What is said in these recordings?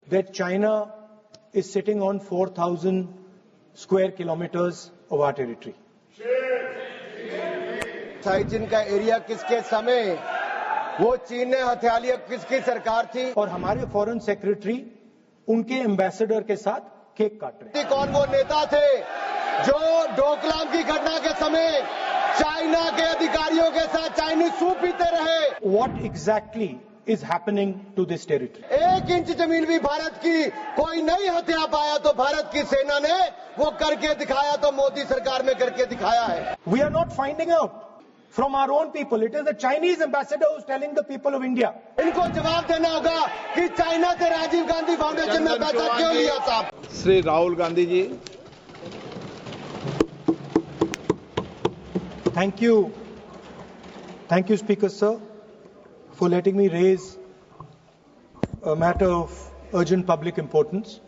that China is sitting on 4,000 square kilometers of our territory. चीन का area किसके समय वो चीन ने हथिया लिया, किसकी सरकार थी? और हमारे फॉरेन सेक्रेटरी उनके एम्बेसडर के साथ केक काट रहे हैं। कौन वो नेता थे जो डोकलाम की घटना के समय चाइना के अधिकारियों के साथ चाइनीज सूप पीते रहे? What exactly is happening to this territory? 1 inch जमीन भी भारत की कोई नहीं हथिया पाया, तो भारत की सेना ने वो करके दिखाया, तो मोदी सरकार में करके दिखाया है। We are not finding out from our own people. It is the Chinese ambassador who's telling the people of India. इनको जवाब देना होगा कि चाइना से राजीव गांधी फाउंडेशन में पैसा क्यों लिया साहब? Shri Rahul Gandhi ji. Thank you, Speaker Sir, for letting me raise a matter of urgent public importance.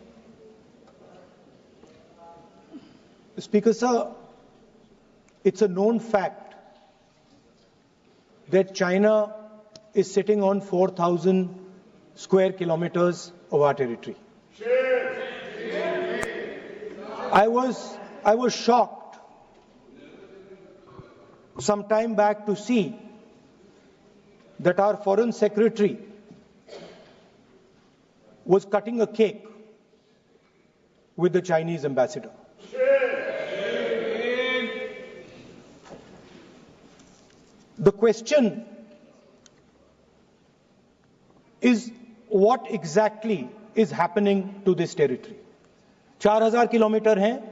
Speaker Sir, it's a known fact that China is sitting on 4,000 square kilometers of our territory. I was shocked some time back to see that our foreign secretary was cutting a cake with the Chinese ambassador. The question is, what exactly is happening to this territory? 4,000 kilometre हैं,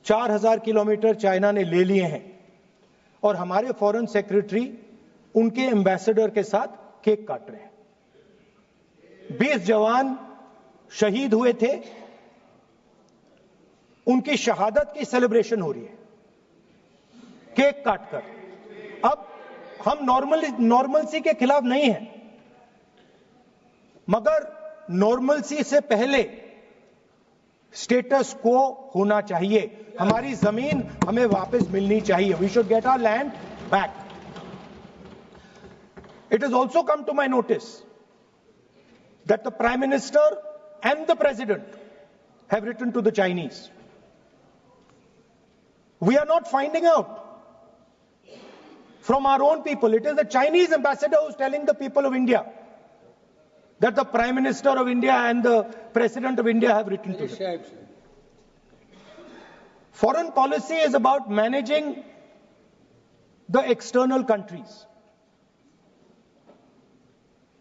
4,000 kilometre China ने ले लिए हैं और हमारे foreign secretary उनके ambassador के साथ केक काट रहे हैं। 20 जवान शहीद हुए थे, उनकी शहादत की सेलिब्रेशन हो रही है केक काटकर। अब हम नॉर्मलसी के खिलाफ नहीं हैं, मगर नॉर्मलसी से पहले स्टेटस को होना चाहिए। हमारी जमीन हमें वापस मिलनी चाहिए। We should get our land back. It has also come to my notice that the Prime Minister and the President have written to the Chinese. We are not finding out from our own people. It is the Chinese ambassador who's telling the people of India that the Prime Minister of India and the President of India have written to them. Foreign policy is about managing the external countries.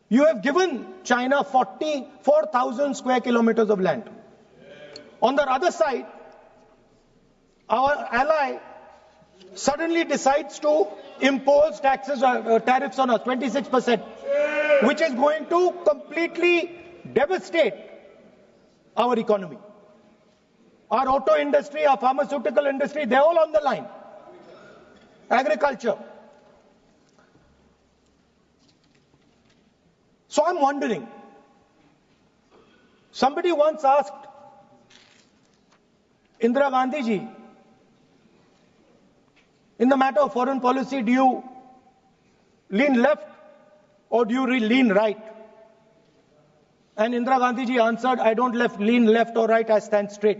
You have given China 44,000 square kilometers of land. On the other side, our ally suddenly decides to impose tariffs on us, 26%, which is going to completely devastate our economy. Our auto industry, our pharmaceutical industry, they're all on the line. Agriculture. So I'm wondering, somebody once asked Indira Gandhi ji, in the matter of foreign policy, do you lean left or do you lean right? And Indira Gandhi ji answered, I don't lean left or right, I stand straight.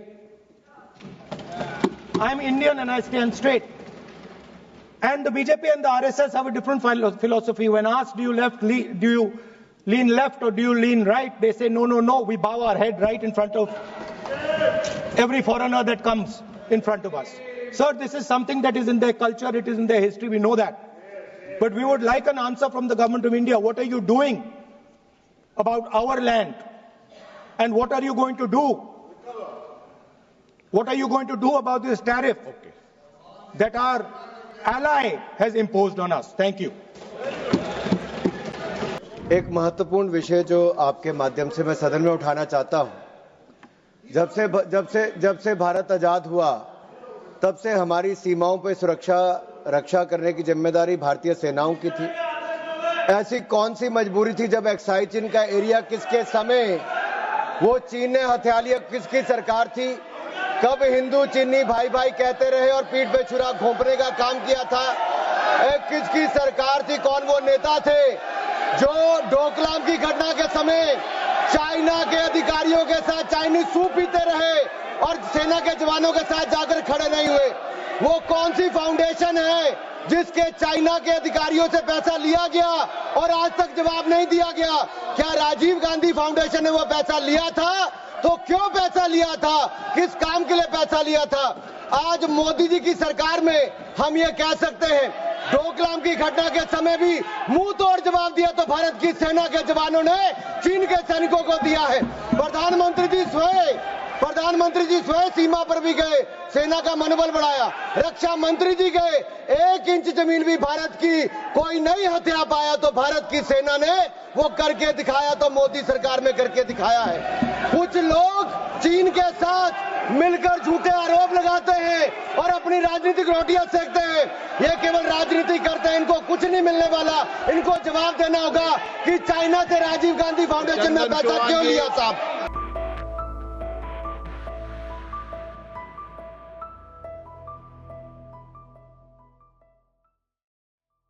I'm Indian and I stand straight. And the BJP and the RSS have a different philosophy. When asked, do you lean left or do you lean right? They say, no, we bow our head right in front of every foreigner that comes in front of us. Sir, this is something that is in their culture, it is in their history, we know that. But we would like an answer from the government of India. What are you doing about our land? And what are you going to do? What are you going to do about this tariff that our ally has imposed on us? Thank you. एक महत्वपूर्ण विषय जो आपके माध्यम से मैं सदन में उठाना चाहता हूं। जब से भारत आजाद हुआ, तब से हमारी सीमाओं पर रक्षा करने की जिम्मेदारी भारतीय सेनाओं की थी। ऐसी कौन सी मजबूरी थी जब एक्साइज चीन का एरिया किसके समय वो चीन ने हथिया लिया, किसकी सरकार थी? कब हिंदू चीनी भाई भाई कहते रहे और पीठ पे छुरा घोंपने का काम किया था? किसकी सरकार थी? कौन वो नेता थे जो डोकलाम की घटना के समय चाइना के अधिकारियों के साथ चाइनीज सूप पीते रहे और सेना के जवानों के साथ जाकर खड़े नहीं हुए। वो कौन सी फाउंडेशन है जिसके चाइना के अधिकारियों से पैसा लिया गया और आज तक जवाब नहीं दिया गया? क्या राजीव गांधी फाउंडेशन ने वो पैसा लिया था? तो क्यों पैसा लिया था? किस काम के लिए पैसा लिया था? आज मोदी जी की सरकार में हम ये कह सकते हैं, डोकलाम की घटना के समय भी मुंह तोड़ जवाब दिया तो भारत की सेना के जवानों ने चीन के सैनिकों को दिया है। प्रधानमंत्री जी स्वयं सीमा पर भी गए, सेना का मनोबल बढ़ाया। रक्षा मंत्री जी गए, 1 इंच जमीन भी भारत की कोई नहीं हथिया पाया तो भारत की सेना ने वो करके दिखाया, तो मोदी सरकार में करके दिखाया है। कुछ लोग चीन के साथ मिलकर झूठे आरोप लगाते हैं और अपनी राजनीतिक रोटियां सेकते हैं। ये केवल राजनीति करते हैं, इनको कुछ नहीं मिलने वाला। इनको जवाब देना होगा कि चाइना से राजीव गांधी फाउंडेशन ने पैसा क्यों लिया साहब।